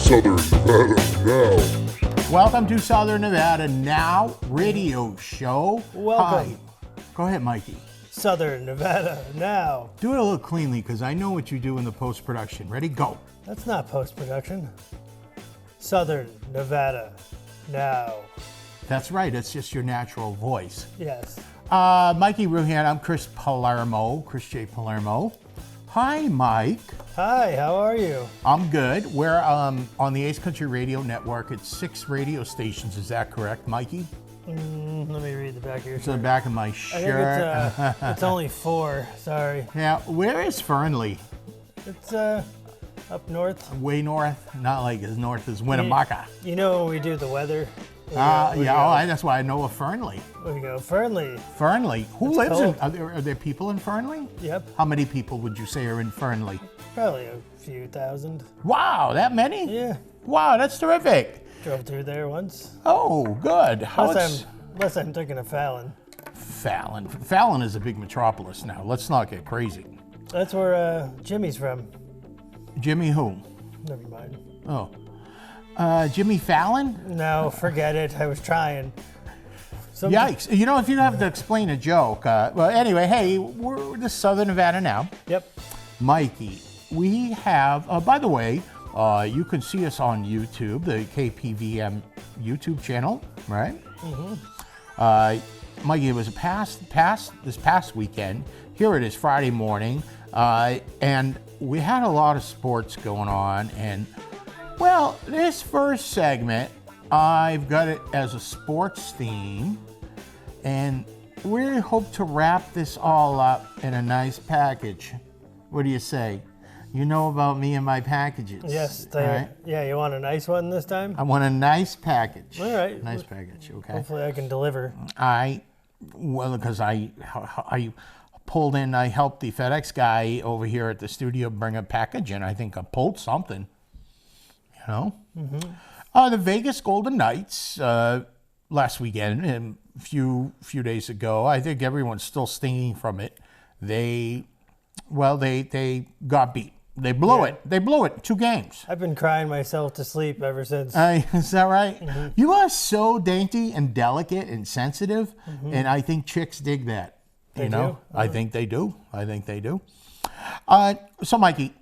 Southern Nevada Now. Welcome to Southern Nevada Now radio show. Welcome. Hi. Go ahead, Mikey. Southern Nevada Now. Do it a little cleanly because I know what you do in the post-production. Ready? Go. That's not post-production. Southern Nevada Now. That's right. It's just your natural voice. Yes. Mikey Ruhan. I'm Chris J. Palermo. Hi, Mike. Hi, how are you? I'm good. We're on the Ace Country Radio Network. It's 6 radio stations. Is that correct, Mikey? Let me read the back of your It's the shirt. back of my I shirt. think it's only 4. Sorry. Now, where is Fernley? It's up north. Way north? Not like as north as Winnemucca. You know when we do the weather? That's why I know of Fernley. We go Fernley. Fernley. Who It's lives in? cold. Are there people in Fernley? Yep. How many people would you say are in Fernley? Probably a few thousand. Wow, that many? Yeah. Wow, that's terrific. Drove through there once. Oh, good. Unless I'm thinking of Fallon. Fallon? Fallon is a big metropolis now. Let's not get crazy. That's where Jimmy's from. Jimmy who? Never mind. Oh. Jimmy Fallon? No, forget it. I was trying. Yikes. You know, if you have to explain a joke. Well, anyway, hey, we're the Southern Nevada Now. Yep. Mikey, we have, by the way, you can see us on YouTube, the KPVM YouTube channel, right? Mm-hmm. Mikey, it was this past weekend. Here it is, Friday morning, and we had a lot of sports going on. And, well, this first segment, I've got it as a sports theme, and we hope to wrap this all up in a nice package. What do you say? You know about me and my packages. Yes. Right? Yeah, you want a nice one this time? I want a nice package. All right. Nice package, okay? Hopefully I can deliver. Because I pulled in, I helped the FedEx guy over here at the studio bring a package in. I think I pulled something, you know? Mm-hmm. The Vegas Golden Knights last weekend, and a few days ago, I think everyone's still stinging from it. They got beat. They blew it. They blew it. 2 games. I've been crying myself to sleep ever since. Is that right? Mm-hmm. You are so dainty and delicate and sensitive, and I think chicks dig that. They you know, do? I think they do. I think they do. So, Mikey,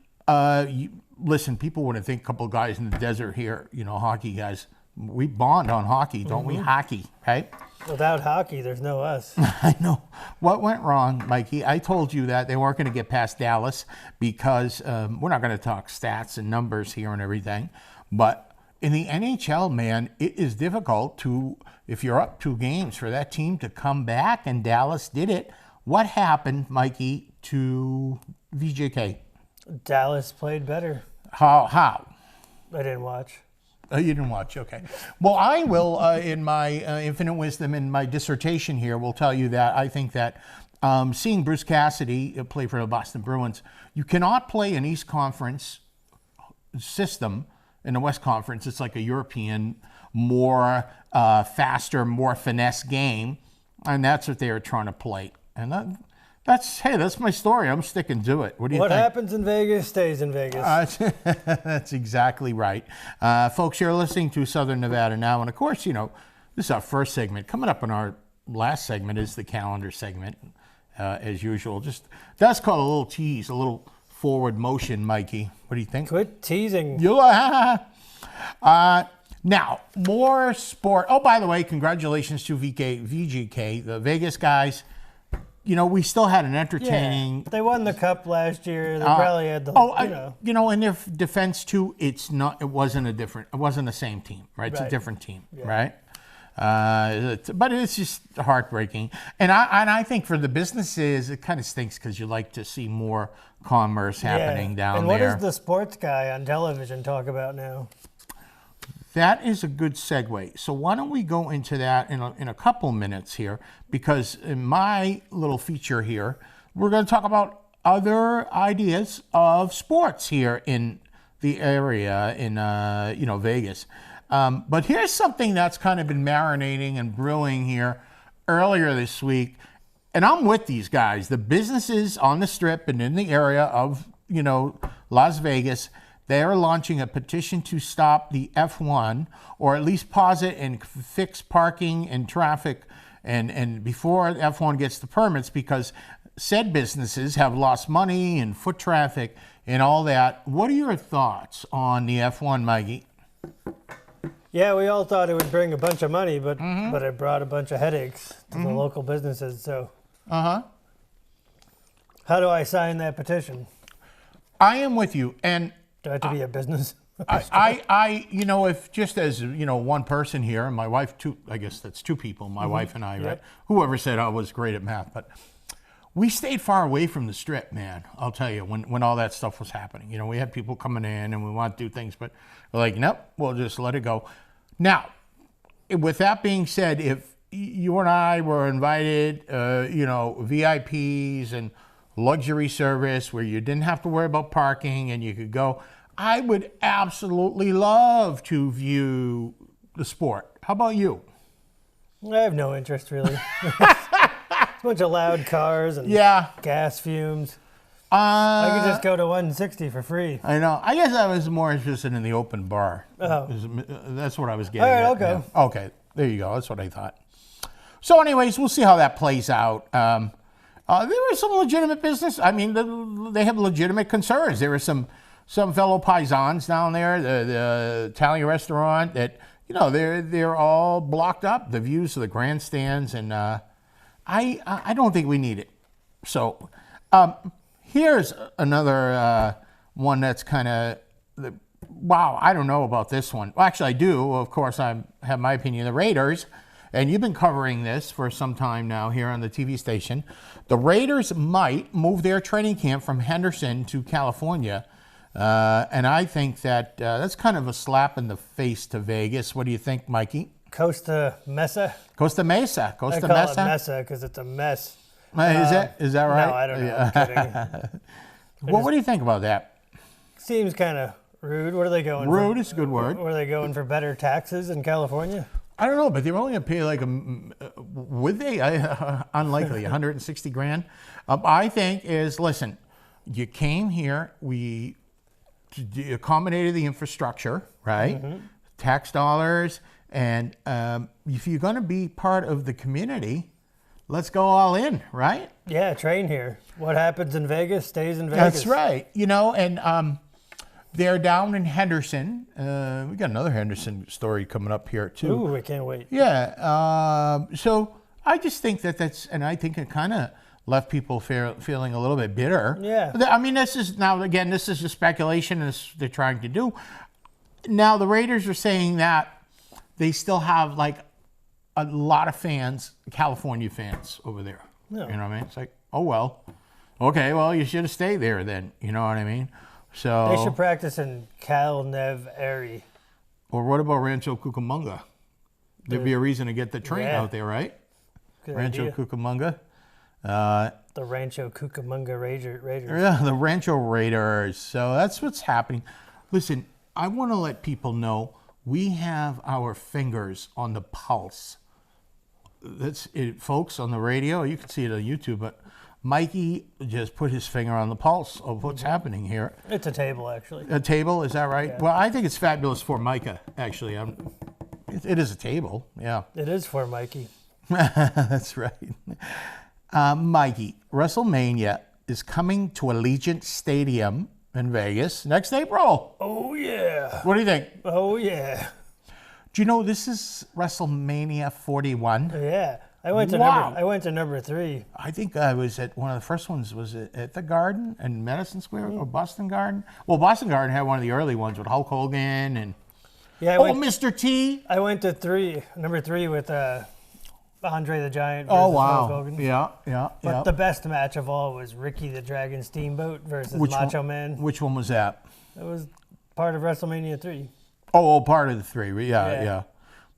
listen. People wouldn't think a couple of guys in the desert here, you know, hockey guys. We bond on hockey, don't we? Hockey, right? Without hockey, there's no us. I know. What went wrong, Mikey? I told you that they weren't going to get past Dallas because we're not going to talk stats and numbers here and everything. But in the NHL, man, it is difficult to, if you're up 2 games, for that team to come back, and Dallas did it. What happened, Mikey, to VJK? Dallas played better. How? I didn't watch. You didn't watch, okay. Well, I will, in my infinite wisdom, in my dissertation here, will tell you that I think that seeing Bruce Cassidy play for the Boston Bruins, you cannot play an East Conference system in the West Conference. It's like a European, more faster, more finesse game, and that's what they are trying to play. And that's my story. I'm sticking to it. What do you think? What happens in Vegas stays in Vegas. That's exactly right. Folks, you're listening to Southern Nevada Now. And of course, you know, this is our first segment. Coming up in our last segment is the calendar segment, as usual. That's called a little tease, a little forward motion, Mikey. What do you think? Quit teasing. Now, more sport. Oh, by the way, congratulations to VGK, the Vegas guys. You know, we still had an entertaining. Yeah, they won the cup last year. They probably had the. In their defense too, it wasn't the same team, right? It's a different team, right? But it's just heartbreaking, and I think for the businesses, it kind of stinks because you like to see more commerce happening down and there. And what does the sports guy on television talk about now? That is a good segue. So why don't we go into that in a couple minutes here, because in my little feature here, we're going to talk about other ideas of sports here in the area in Vegas. But here's something that's kind of been marinating and brewing here earlier this week, and I'm with these guys. The businesses on the Strip and in the area of Las Vegas They are launching a petition to stop the F1, or at least pause it and fix parking and traffic and before F1 gets the permits, because said businesses have lost money and foot traffic and all that. What are your thoughts on the F1, Mikey? Yeah, we all thought it would bring a bunch of money, but it brought a bunch of headaches to the local businesses. So, how do I sign that petition? I am with you, and do I have to be a business? you know, if just as, you know, one person here, and my wife, I guess that's two people, my wife and I, right? Whoever said I was great at math, but we stayed far away from the Strip, man. I'll tell you, when all that stuff was happening. You know, we had people coming in and we want to do things, but we're like, nope, we'll just let it go. Now, with that being said, if you and I were invited, you know, VIPs and luxury service where you didn't have to worry about parking and you could go, I would absolutely love to view the sport. How about you? I have no interest, really. A bunch of loud cars and gas fumes. I could just go to 160 for free. I know. I guess I was more interested in the open bar. Oh. That's what I was getting at. All right, okay. Yeah. Okay, there you go. That's what I thought. So anyways, we'll see how that plays out. There was some legitimate business. I mean, they have legitimate concerns. There were some fellow paisans down there, the Italian restaurant, that, you know, they're all blocked up, the views of the grandstands, and I don't think we need it. So here's another one that's kind of, wow, I don't know about this one. Well, actually, I do. Of course, I have my opinion. The Raiders, and you've been covering this for some time now here on the TV station. The Raiders might move their training camp from Henderson to California. And I think that that's kind of a slap in the face to Vegas. What do you think, Mikey? Costa Mesa? Costa Mesa. Costa I call Mesa? it Mesa because it's a mess. Is that right? No, I don't know. I'm kidding. Well, what do you think about that? Seems kind of rude. What are they going Rude is a good word. Were they going for better taxes in California? I don't know, but they're only going to pay like would they? Unlikely, 160 grand. I think listen, you came here, we accommodated the infrastructure, right? Tax dollars, and if you're going to be part of the community, let's go all in, right? Yeah, train here. What happens in Vegas stays in Vegas. That's right. You know, and they're down in Henderson. We got another Henderson story coming up here too. Ooh, I can't wait. Yeah. So I just think and I think it kind of left people feeling a little bit bitter. Yeah. I mean, this is just speculation, and they're trying to do. Now, the Raiders are saying that they still have like a lot of fans, California fans over there. No. You know what I mean? It's like, oh, well, okay, well, you should have stayed there then. You know what I mean? So they should practice in Cal Neve Airy. Or what about Rancho Cucamonga? There'd be a reason to get the train out there, right? Good Rancho idea. Cucamonga. The Rancho Cucamonga Raiders. Yeah, the Rancho Raiders. So that's what's happening. Listen, I want to let people know we have our fingers on the pulse. That's it, folks, on the radio. You can see it on YouTube, but Mikey just put his finger on the pulse of what's happening here. It's a table, actually. A table, is that right? Yeah. Well, I think it's fabulous for Micah, actually. It is a table, yeah. It is for Mikey. That's right. Mikey, WrestleMania is coming to Allegiant Stadium in Vegas next April. Oh, yeah. What do you think? Oh, yeah. Do you know this is WrestleMania 41? Yeah. I went to number 3. I think I was at one of the first ones. Was it at the Garden in Madison Square or Boston Garden? Well, Boston Garden had one of the early ones with Hulk Hogan and Mr. T. I went to number 3 with Andre the Giant versus Oh, wow. Hulk Hogan. Yeah. But the best match of all was Ricky the Dragon Steamboat versus Macho Man. Which one was that? It was part of WrestleMania 3. Oh, part of the 3. Yeah.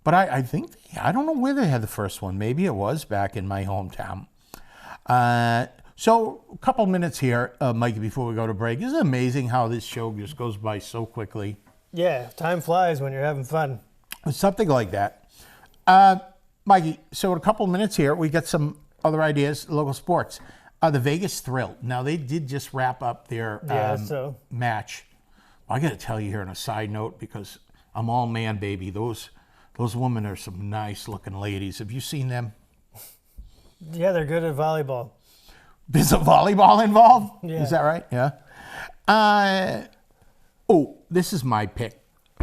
But I think, I don't know where they had the first one. Maybe it was back in my hometown. So a couple minutes here, Mikey, before we go to break. Isn't it amazing how this show just goes by so quickly? Yeah, time flies when you're having fun. Something like that. Mikey, so in a couple minutes here, we got some other ideas, local sports. The Vegas Thrill. Now, they did just wrap up their match. I got to tell you here on a side note, because I'm all man, baby. Those women are some nice looking ladies. Have you seen them? Yeah, they're good at volleyball. Is a volleyball involved? Yeah. Is that right? Yeah. This is my pick.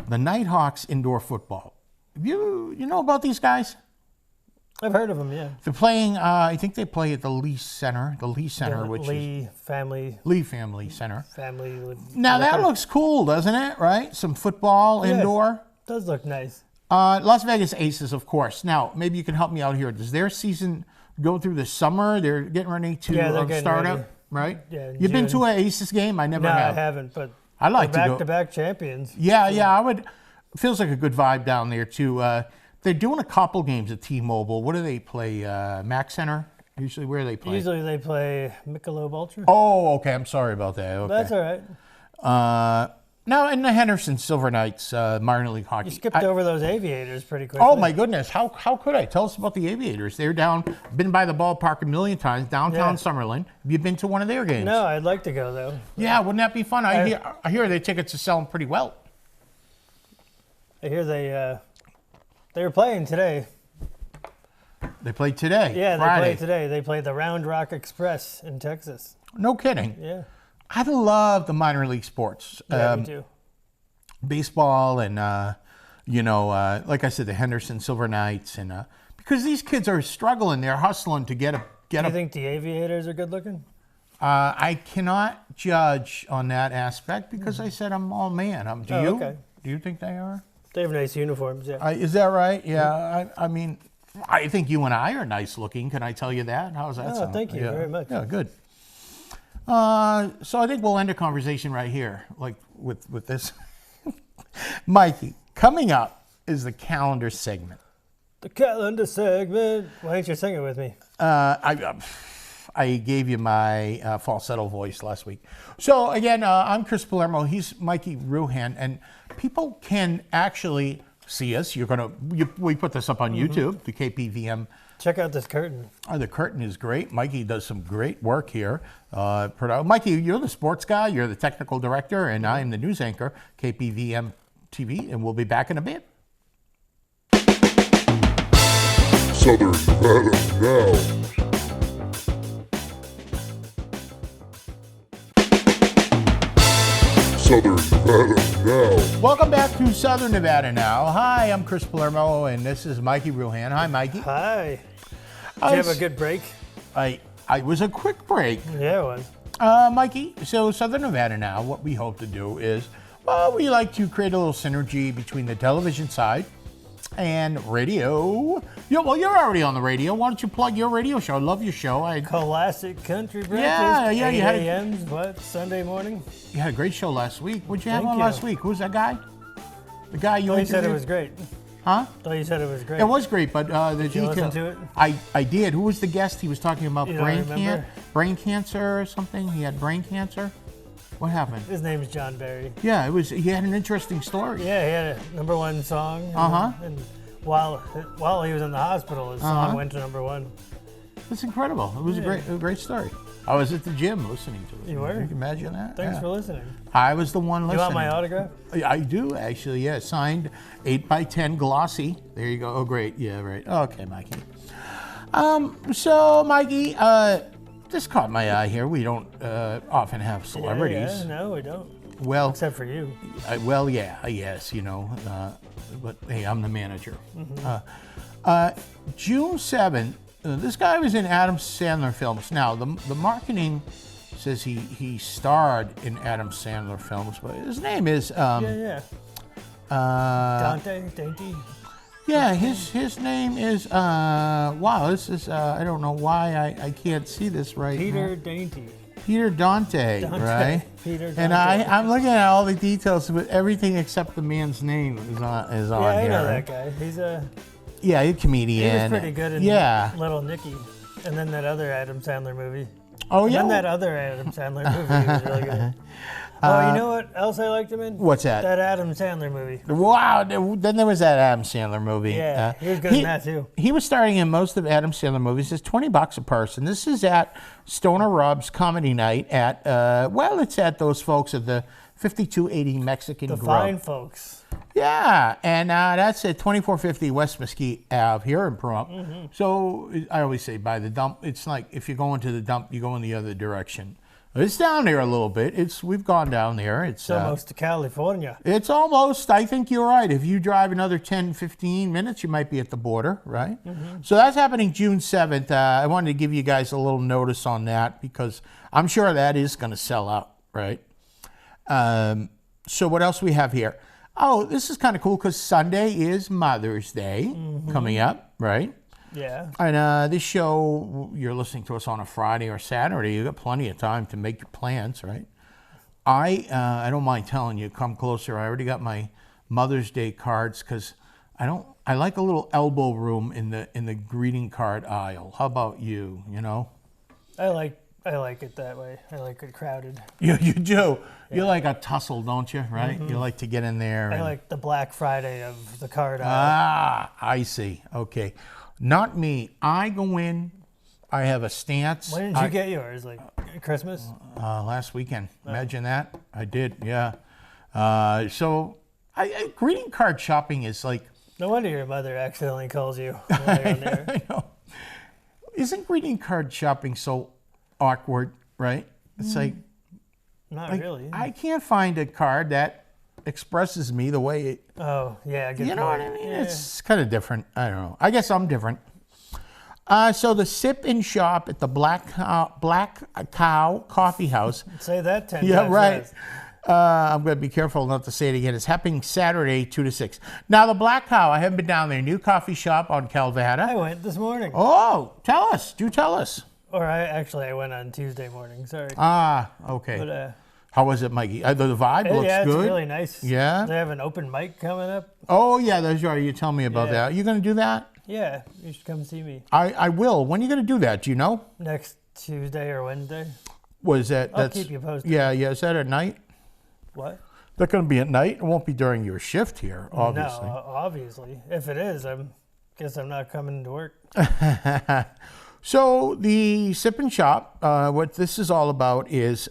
The Nighthawks indoor football. You know about these guys? I've heard of them, yeah. They're playing, I think they play at the Lee Center. The Lee Center, which Lee is... Family Center. Family. Now that looks cool, doesn't it? Right? Some football indoor. Does look nice. Las Vegas Aces, of course. Now, maybe you can help me out here. Does their season go through the summer? They're getting ready to start up, right? Yeah. You've been to an Aces game? I never have. No, I haven't, but I'd like to go. Back-to-back champions. Yeah, I would. Feels like a good vibe down there, too. They're doing a couple games at T-Mobile. What do they play? Mac Center? Usually, where do they play? Usually they play Michelob Ultra. Oh, okay. I'm sorry about that. Okay. That's all right. Now, in the Henderson Silver Knights minor league hockey. You skipped over those Aviators pretty quickly. Oh, my goodness. How could I? Tell us about the Aviators. They're down, been by the ballpark a million times, downtown Summerlin. Have you been to one of their games? No, I'd like to go, though. Yeah, wouldn't that be fun? I hear their tickets are selling pretty well. I hear they were playing today. They played today. Yeah, Friday. they played today. They played the Round Rock Express in Texas. No kidding. Yeah. I love the minor league sports. Yeah, me too. Baseball and, like I said, the Henderson Silver Knights. And because these kids are struggling. They're hustling to get a... Do you think the Aviators are good looking? I cannot judge on that aspect because I said I'm all man. Do you? Okay. Do you think they are? They have nice uniforms, yeah. Is that right? Yeah. I mean, I think you and I are nice looking. Can I tell you that? How's that sound? Thank you very much. Yeah, good. So I think we'll end the conversation right here, like with this. Mikey, coming up is the calendar segment. The calendar segment. Why don't you sing it with me? I gave you my falsetto voice last week. So again, I'm Chris Palermo. He's Mikey Ruhan, and people can actually see us. We put this up on YouTube, the KPVM. Check out this curtain. The curtain is great. Mikey does some great work here. Mikey, you're the sports guy. You're the technical director, and I am the news anchor, KPVM TV, and we'll be back in a bit. Southern Nevada now. Southern Nevada now. Welcome back to Southern Nevada now. Hi, I'm Chris Palermo, and this is Mikey Ruhan. Hi, Mikey. Hi. Did you have a good break? I was a quick break. Yeah, it was. Mikey, so Southern Nevada now, what we hope to do is, we like to create a little synergy between the television side and radio. You're already on the radio. Why don't you plug your radio show? I love your show. Classic Country Breakfast. Yeah, you had 8 a.m. Sunday morning? You had a great show last week. What'd you have on Thank you. last week? Who's that guy? The guy you interviewed? said it was great. Huh? Thought you said it was great. It was great, but the Did you listen to it? I did. Who was the guest? He was talking about You don't remember? brain cancer or something. He had brain cancer. What happened? His name's John Barry. Yeah, it was. He had an interesting story. Yeah, he had a #1 song. And while he was in the hospital, his song went to #1. That's incredible. It was a great story. I was at the gym listening to it. You were? You can imagine that? Thanks for listening. I was the one listening. You want my autograph? I do, actually, yeah. Signed 8x10 glossy. There you go. Oh, great. Yeah, right. Okay, Mikey. So, Mikey, this caught my eye here. We don't often have celebrities. Yeah, no, we don't. Well, except for you. Yes, but hey, I'm the manager. June 7th, this guy was in Adam Sandler films. Now, the marketing says he starred in Adam Sandler films, but his name is Dante Dainty. Yeah, his name is wow. This is I don't know why I can't see this right. Peter Dainty. Peter Dante, right? Peter Dante. And I'm looking at all the details, but everything except the man's name is on Yeah, I here. know that guy. He's a comedian. He was pretty good in Little Nicky, and then that other Adam Sandler movie. Oh yeah. And then that other Adam Sandler movie was really good. Oh, you know what else I liked him in? What's that? That Adam Sandler movie. Wow. Then there was that Adam Sandler movie. Yeah, he was good in that too. He was starring in most of Adam Sandler movies. It's $20 a person. This is at Stoner Rob's Comedy Night at, it's at those folks at the 5280 Mexican The Grub. fine folks. Yeah, and that's at 2450 West Mesquite Ave here in Pahrump. So I always say by the dump. It's like if you're going to the dump, you go in the other direction. It's down there a little bit. We've gone down there. It's Almost to California. It's almost, I think you're right. If you drive another 10, 15 minutes, you might be at the border, right? So that's happening June 7th. I wanted to give you guys a little notice on that because I'm sure that is going to sell out, right? So what else we have here? Oh, this is kind of cool because Sunday is Mother's Day coming up, right? Yeah. And this show, you're listening to us on a Friday or Saturday. You got plenty of time to make your plans, right? I don't mind telling you, come closer. I already got my Mother's Day cards because I like a little elbow room in the greeting card aisle. How about you? You know? I like it that way. I like it crowded. You do. Yeah. You like a tussle, don't you? Right? You like to get in there. I like the Black Friday of the card aisle. Ah, I see. Okay. Not me. I go in. I have a stance. When did you get yours? Like Christmas? Last weekend. Imagine that. I did. Yeah. So, greeting card shopping is like. No wonder your mother accidentally calls you while you're on there. I know. Isn't greeting card shopping so awkward? Right? It's like. Not really. I can't find a card that expresses me the way it. Oh yeah. You know what I mean? Yeah. It's kind of different. I don't know. I guess I'm different. So the sip and shop at the Black Cow Coffee House. Say that 10 Yeah, times right. fast. I'm going to be careful not to say it again. It's happening Saturday, 2 to 6. Now, the Black Cow, I haven't been down there. New coffee shop on I Calvada. went this morning. Oh, tell us. Do tell us. Or I went on Tuesday morning. Sorry. Ah, okay. But How was it, Mikey? The vibe looks yeah, it's good. really nice. Yeah? They have an open mic coming up. Oh, yeah, that's right. You tell me about Yeah. that. You going to do that? Yeah, you should come see me I will. When are you going to do that? Do you know? next Tuesday or Wednesday. Was that? I'll keep you posted. Yeah. Is that at night? What? That's going to be at night. It won't be during your shift here, obviously. No, obviously. If it is, guess I'm not coming to work. So the Sip and Shop, what this is all about is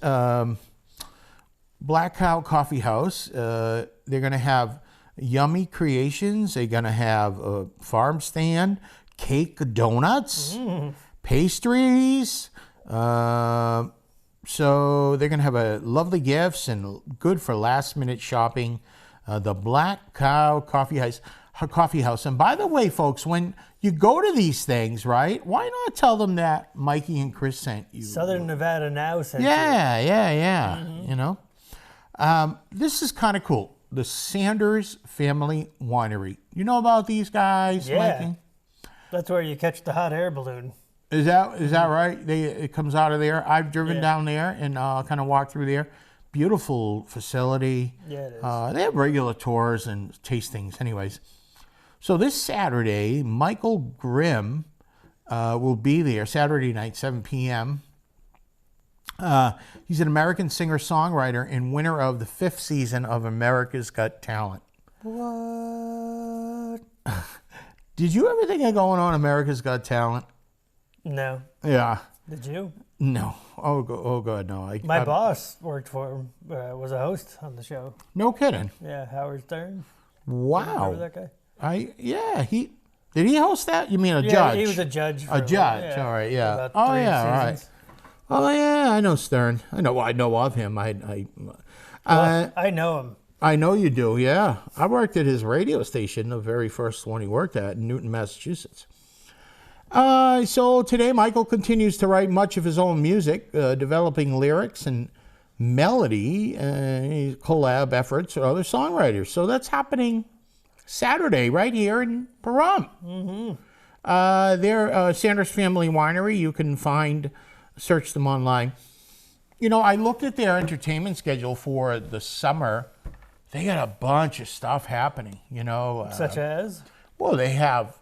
Black Cow Coffee House. They're going to have yummy creations. They're going to have a farm stand, cake, donuts, pastries. So they're going to have a lovely gifts and good for last minute shopping. The Black Cow Coffee House. And by the way, folks, when you go to these things, right, why not tell them that Mikey and Chris sent you? Southern Nevada Now sent you. Yeah. You know, this is kind of cool. The Sanders Family Winery. You know about these guys, Yeah. Mikey? That's where you catch the hot air balloon. Is that right? It comes out of there. I've driven Yeah. down there and kind of walked through there. Beautiful facility. Yeah, it is. They have regular tours and tastings, anyways. So this Saturday, Michael Grimm will be there. Saturday night, 7 p.m. He's an American singer-songwriter and winner of the 5th season of America's Got Talent. What? Did you ever think of going on America's Got Talent? No. Yeah. Did you? No. Oh God, no. My boss worked for him, was a host on the show. No kidding. Yeah, Howard Stern. Wow. Remember that guy? Did he host that? You mean a Yeah, judge? he was a judge. A judge. All right. Yeah. About Oh 3 yeah. All right. seasons. Oh yeah. I know Stern. I know of him. Well, I know him. I know you do. Yeah. I worked at his radio station, the very first one he worked at in Newton, Massachusetts. So today, Michael continues to write much of his own music, developing lyrics and melody, collab efforts with other songwriters. So that's happening Saturday right here in Pahrump. They're Sanders Family Winery. You can search them online. You know, I looked at their entertainment schedule for the summer. They got a bunch of stuff happening, you know. Such as? Well, they have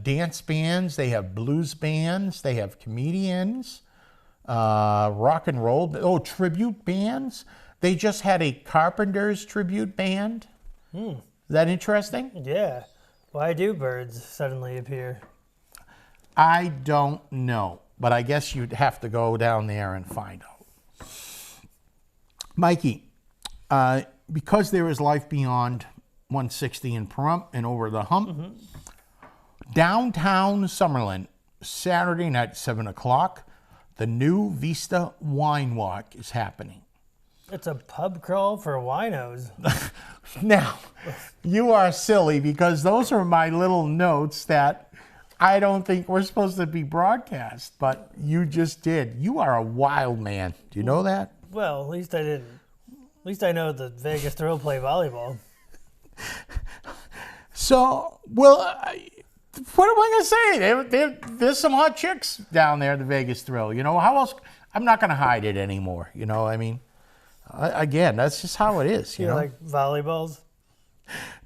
dance bands, they have blues bands, they have comedians, rock and roll, tribute bands. They just had a Carpenters tribute band. Is that interesting? Yeah. Why do birds suddenly appear? I don't know, but I guess you'd have to go down there and find out. Mikey, because there is life beyond 160 in Pahrump and over the hump, downtown Summerlin, Saturday night, 7 o'clock, the new Vista Wine Walk is happening. It's a pub crawl for winos. Now, you are silly because those are my little notes that I don't think we're supposed to be broadcast, but you just did. You are a wild man. Do you know that? Well, at least I didn't. At least I know the Vegas Thrill play volleyball. So, well, what am I going to say? There's some hot chicks down there at the Vegas Thrill. You know, how else? I'm not going to hide it anymore. You know, I mean, again, that's just how it is. You know? Like volleyballs?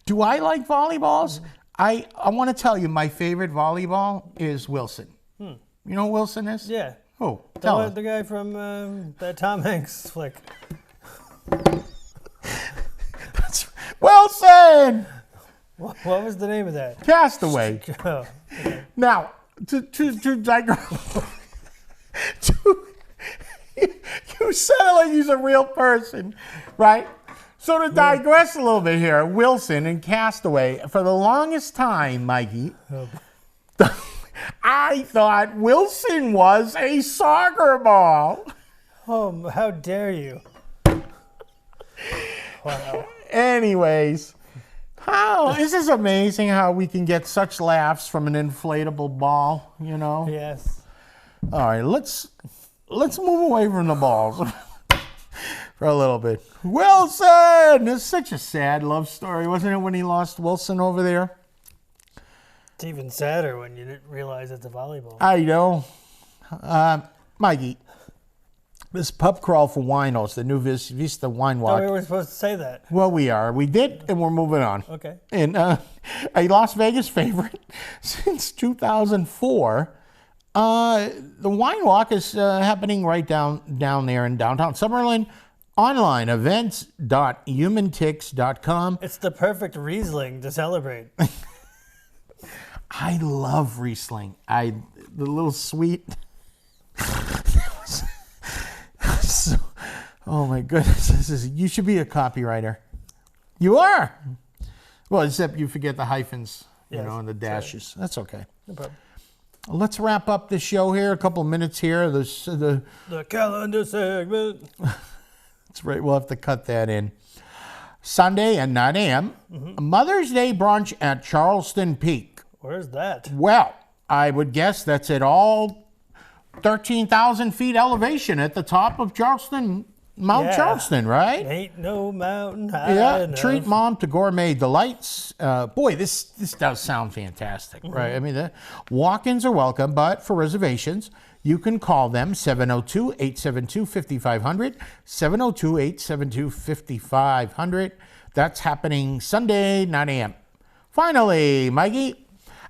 Do I like volleyballs? I want to tell you, my favorite volleyball is Wilson. You know who Wilson is? Yeah. Who? Tell us. The guy from that Tom Hanks flick. Wilson! What was the name of that? Castaway. Oh, okay. Now, to digress, you sound like he's a real person, right? So to digress a little bit here, Wilson and Castaway, for the longest time, Mikey, I thought Wilson was a soccer ball. Oh, how dare you? Wow. Anyways, this is amazing how we can get such laughs from an inflatable ball, you know? Yes. All right, let's move away from the balls for a little bit. Wilson! It's such a sad love story, wasn't it, when he lost Wilson over there? It's even sadder when you didn't realize it's a volleyball. I know. Mikey, this pub crawl for winos, the new Vista Wine Walk. Oh, we were supposed to say that. Well, we are. We did, and we're moving on. Okay. And a Las Vegas favorite since 2004. The Wine Walk is happening right down there in downtown Summerlin. Online, events.humantix.com. It's the perfect Riesling to celebrate. I love Riesling. The little sweet. Oh my goodness! You should be a copywriter. You are. Well, except you forget the hyphens, Yes, and the dashes. sorry. That's okay. No problem. Let's wrap up the show here. A couple of minutes here. The calendar segment. That's right. We'll have to cut that in. Sunday at 9 a.m. Mother's Day brunch at Charleston Peak. Where's that? Well, I would guess that's at all 13,000 feet elevation at the top of Mount Charleston, right? Ain't no mountain high enough. Treat mom to gourmet delights. Boy, this does sound fantastic, right? I mean, the walk-ins are welcome, but for reservations, you can call them 702-872-5500, 702-872-5500. That's happening Sunday, 9 a.m. Finally, Mikey,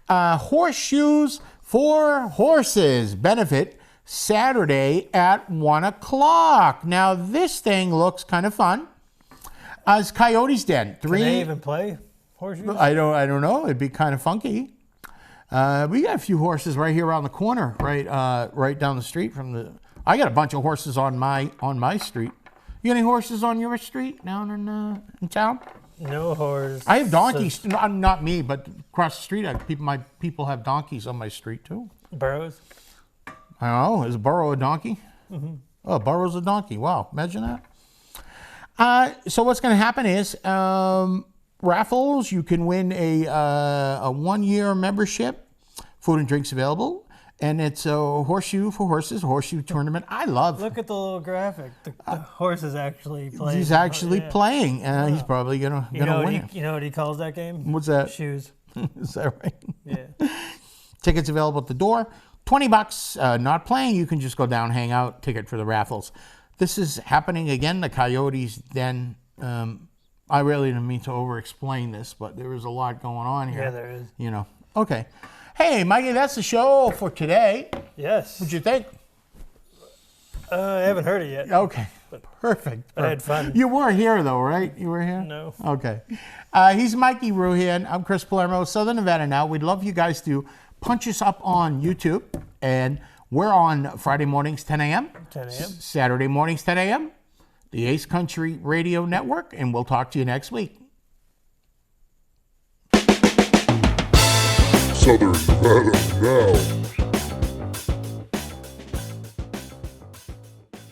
Horseshoes for Horses benefit Saturday at 1 o'clock. Now, this thing looks kind of fun. It's Coyote's Den. Can they even play horseshoes? I don't know. It'd be kind of funky. We got a few horses right here around the corner, right down the street from the. I got a bunch of horses on my street. You got any horses on your street down in town? No horse. I have donkeys. Not me, but across the street, my people have donkeys on my street too. Burros? I don't know. Is a burro a donkey? Mm-hmm. Oh, a burro's a donkey. Wow, imagine that. So what's going to happen is raffles. You can win a 1-year membership, food and drinks available, and it's a horseshoe for horses, horseshoe tournament. I love. Look at the little graphic. The horse is actually playing. He's actually playing. He's probably gonna win. You know what he calls that game? What's that? Shoes. Is that right? Yeah. Tickets available at the door. $20. Not playing. You can just go down, hang out. Ticket for the raffles. This is happening again. The Coyotes Den. I really didn't mean to over-explain this, but there is a lot going on here. Yeah, there is. Okay. Hey, Mikey, that's the show for today. Yes. What'd you think? I haven't heard it yet. Okay. Perfect. I had fun. You were here, though, right? You were here? No. Okay. He's Mikey Ruhan. I'm Chris Palermo, Southern Nevada Now. We'd love you guys to punch us up on YouTube. And we're on Friday mornings, 10 a.m. 10 a.m. Saturday mornings, 10 a.m. the Ace Country Radio Network, and we'll talk to you next week. Southern Nevada now.